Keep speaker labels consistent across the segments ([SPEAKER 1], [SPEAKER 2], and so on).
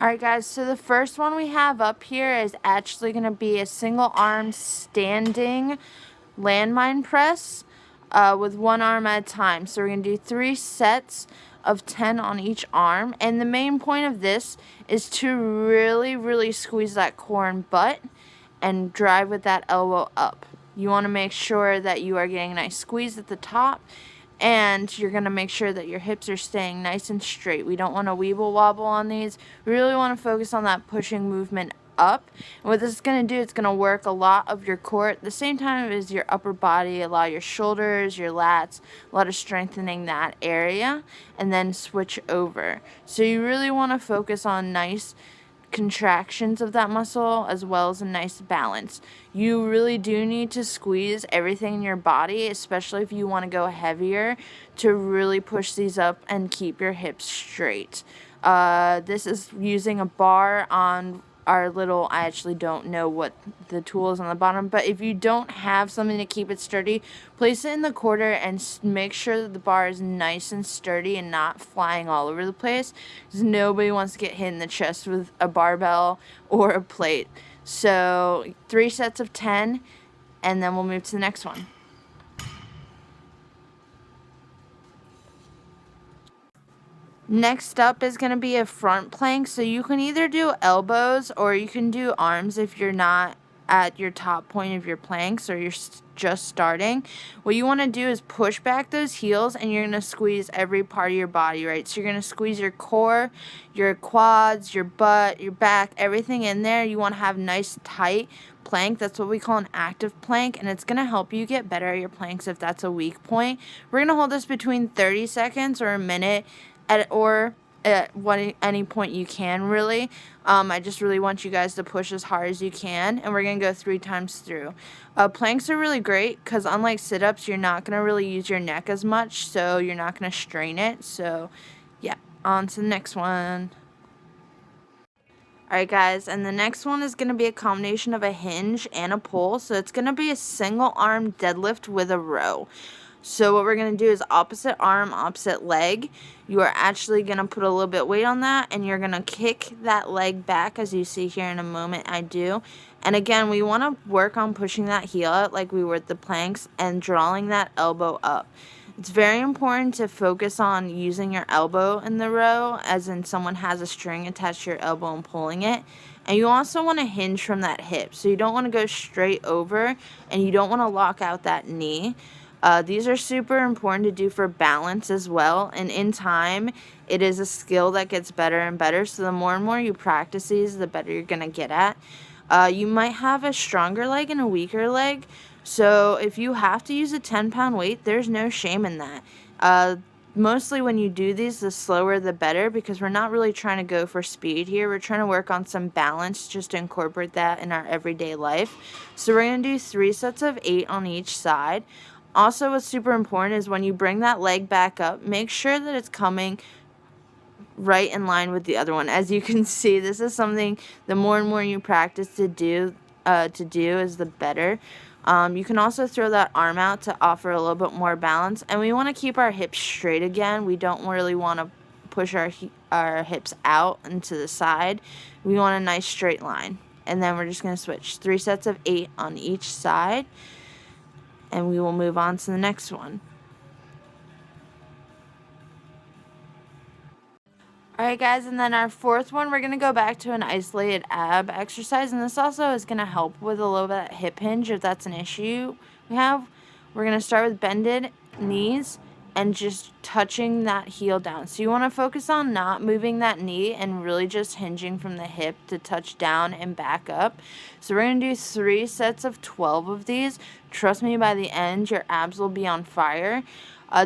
[SPEAKER 1] Alright guys, so the first one we have up here is actually going to be a single arm standing landmine press with one arm at a time. So we're going to do 3 sets of 10 on each arm. And the main point of this is to really squeeze that core and butt and drive with that elbow up. You want to make sure that you are getting a nice squeeze at the top, and you're going to make sure that your hips are staying nice and straight. We don't want to weeble wobble on these. We really want to focus on that pushing movement up. And what this is going to do, it's going to work a lot of your core at the same time as your upper body, a lot of your shoulders, your lats, a lot of strengthening that area, and then switch over. So you really want to focus on nice contractions of that muscle as well as a nice balance. You really do need to squeeze everything in your body, especially if you want to go heavier, to really push these up and keep your hips straight. This is using a bar on our little, I actually don't know what the tool is on the bottom, but if you don't have something to keep it sturdy, place it in the quarter and make sure that the bar is nice and sturdy and not flying all over the place, because nobody wants to get hit in the chest with a barbell or a plate. So 3 sets of 10, and then we'll move to the next one. Next up is going to be a front plank. So you can either do elbows or you can do arms if you're not at your top point of your planks or you're just starting. What you want to do is push back those heels, and you're going to squeeze every part of your body, right? So you're going to squeeze your core, your quads, your butt, your back, everything in there. You want to have nice tight plank. That's what we call an active plank, and it's going to help you get better at your planks if that's a weak point. We're going to hold this between 30 seconds or a minute at any point you can, really. I just really want you guys to push as hard as you can, and we're going to go 3 times through. Planks are really great because unlike sit-ups, you're not going to really use your neck as much, so you're not going to strain it. So yeah, on to the next one. Alright guys, and the next one is going to be a combination of a hinge and a pull. So it's going to be a single arm deadlift with a row. So what we're going to do is opposite arm, opposite leg. You are actually going to put a little bit of weight on that, and you're going to kick that leg back, as you see here in a moment I do. And again, we want to work on pushing that heel out like we were at the planks and drawing that elbow up. It's very important to focus on using your elbow in the row, as in someone has a string attached to your elbow and pulling it. And you also want to hinge from that hip. So you don't want to go straight over, and you don't want to lock out that knee. These are super important to do for balance as well, and in time, it is a skill that gets better and better, so the more and more you practice these, the better you're going to get at. You might have a stronger leg and a weaker leg, so if you have to use a 10-pound weight, there's no shame in that. Mostly when you do these, the slower the better, because we're not really trying to go for speed here. We're trying to work on some balance just to incorporate that in our everyday life. So we're going to do 3 sets of 8 on each side. Also, what's super important is when you bring that leg back up, make sure that it's coming right in line with the other one. As you can see, this is something the more and more you practice to do is the better. You can also throw that arm out to offer a little bit more balance, and we want to keep our hips straight again. We don't really want to push our hips out and to the side. We want a nice straight line, and then we're just going to switch 3 sets of 8 on each side. And we will move on to the next one. Alright guys, and then our 4th one, we're going to go back to an isolated ab exercise. And this also is going to help with a little bit of hip hinge if that's an issue we have. We're going to start with bended knees and just touching that heel down. So you want to focus on not moving that knee and really just hinging from the hip to touch down and back up. So we're going to do 3 sets of 12 of these. Trust me, by the end, your abs will be on fire.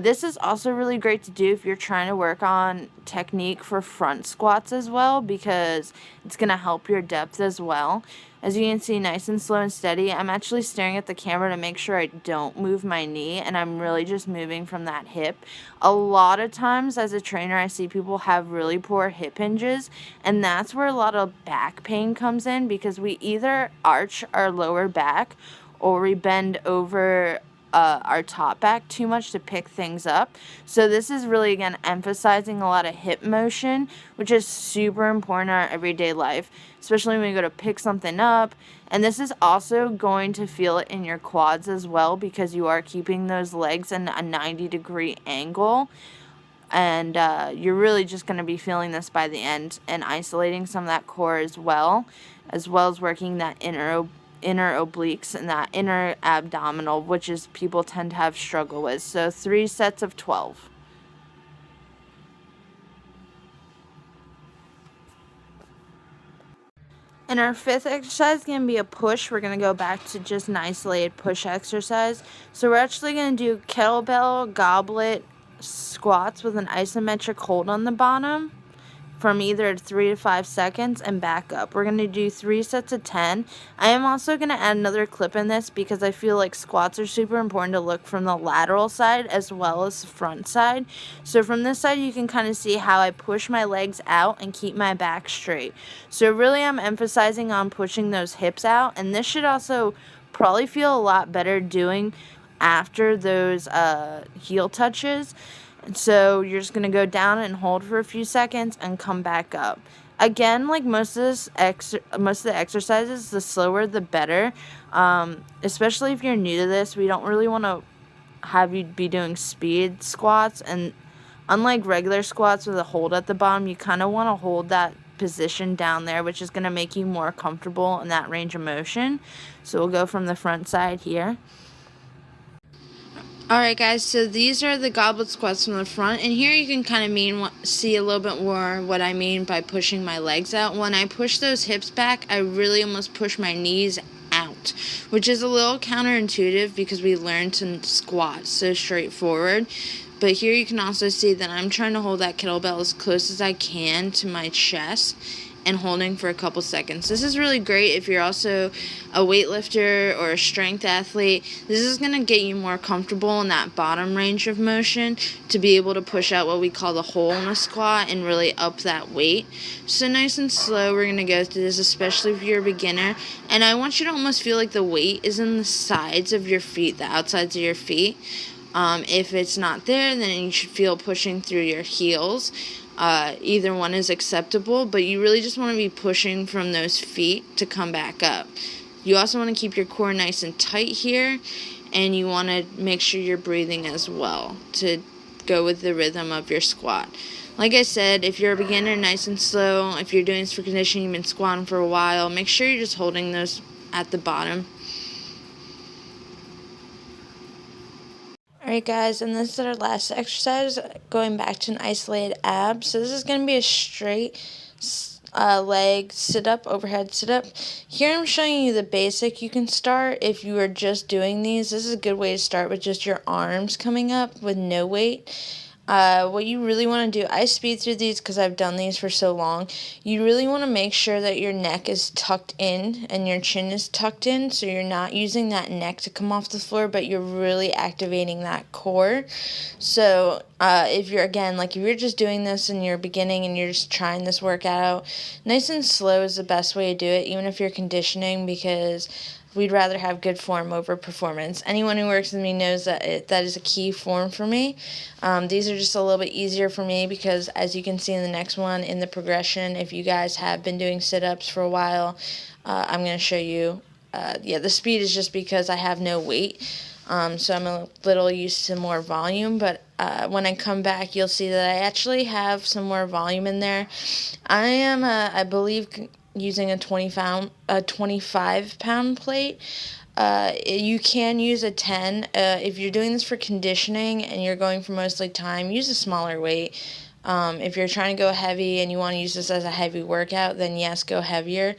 [SPEAKER 1] This is also really great to do if you're trying to work on technique for front squats as well, because it's going to help your depth as well. As you can see, nice and slow and steady. I'm actually staring at the camera to make sure I don't move my knee, and I'm really just moving from that hip. A lot of times as a trainer, I see people have really poor hip hinges, and that's where a lot of back pain comes in, because we either arch our lower back or we bend over our top back too much to pick things up. So this is really, again, emphasizing a lot of hip motion, which is super important in our everyday life, especially when you go to pick something up. And this is also going to feel it in your quads as well, because you are keeping those legs in a 90-degree angle. And you're really just going to be feeling this by the end and isolating some of that core as well as working that inner obliques and that inner abdominal, which is people tend to have struggle with. So 3 sets of 12. And our 5th exercise is going to be a push. We're going to go back to just an isolated push exercise. So we're actually going to do kettlebell goblet squats with an isometric hold on the bottom from either 3 to 5 seconds and back up. We're going to do 3 sets of 10. I am also going to add another clip in this because I feel like squats are super important to look from the lateral side as well as the front side. So from this side, you can kind of see how I push my legs out and keep my back straight. So really, I'm emphasizing on pushing those hips out, and this should also probably feel a lot better doing after those heel touches. And so you're just going to go down and hold for a few seconds and come back up. Again, like most of the exercises, the slower the better. Especially if you're new to this, we don't really want to have you be doing speed squats. And unlike regular squats with a hold at the bottom, you kind of want to hold that position down there, which is going to make you more comfortable in that range of motion. So we'll go from the front side here. Alright guys, so these are the goblet squats from the front, and here you can kind of see a little bit more what I mean by pushing my legs out. When I push those hips back, I really almost push my knees out, which is a little counterintuitive because we learned to squat so straightforward. But here you can also see that I'm trying to hold that kettlebell as close as I can to my chest and holding for a couple seconds. This is really great if you're also a weightlifter or a strength athlete. This is going to get you more comfortable in that bottom range of motion to be able to push out what we call the hole in a squat and really up that weight. So nice and slow, we're going to go through this, especially if you're a beginner. And I want you to almost feel like the weight is in the sides of your feet, the outsides of your feet. If it's not there, then you should feel pushing through your heels. Either one is acceptable, but you really just want to be pushing from those feet to come back up. You also want to keep your core nice and tight here, and you want to make sure you're breathing as well to go with the rhythm of your squat. Like I said, if you're a beginner, nice and slow. If you're doing this for conditioning, you've been squatting for a while, make sure you're just holding those at the bottom. Alright guys, and this is our last exercise, going back to an isolated ab. So this is going to be a straight leg sit-up, overhead sit-up. Here I'm showing you the basic. You can start, if you are just doing these, this is a good way to start with just your arms coming up with no weight. What you really want to do, I speed through these because I've done these for so long. You really want to make sure that your neck is tucked in and your chin is tucked in, so you're not using that neck to come off the floor, but you're really activating that core. So if you're just doing this and you're beginning and you're just trying this workout out, nice and slow is the best way to do it, even if you're conditioning, because we'd rather have good form over performance. Anyone who works with me knows that that is a key form for me. These are just a little bit easier for me because, as you can see in the next one, in the progression, if you guys have been doing sit-ups for a while, I'm going to show you. The speed is just because I have no weight, so I'm a little used to more volume, but when I come back, you'll see that I actually have some more volume in there. I am, I believe, using a 25-pound plate. You can use a 10. If you're doing this for conditioning and you're going for mostly time, use a smaller weight. If you're trying to go heavy and you want to use this as a heavy workout, then yes, go heavier.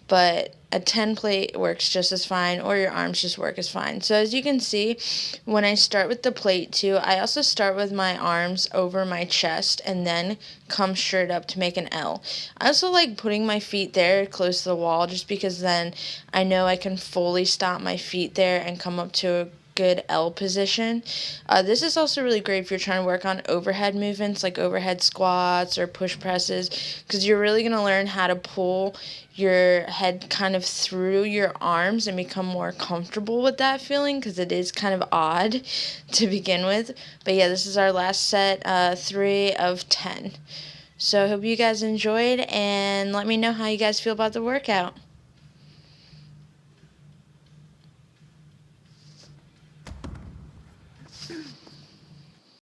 [SPEAKER 1] But a 10 plate works just as fine, or your arms just work as fine. So as you can see, when I start with the plate too, I also start with my arms over my chest and then come straight up to make an L. I also like putting my feet there close to the wall, just because then I know I can fully stop my feet there and come up to a good L position. This is also really great if you're trying to work on overhead movements like overhead squats or push presses, because you're really going to learn how to pull your head kind of through your arms and become more comfortable with that feeling, because it is kind of odd to begin with. But yeah, this is our last set, 3 of 10. So I hope you guys enjoyed, and let me know how you guys feel about the workout.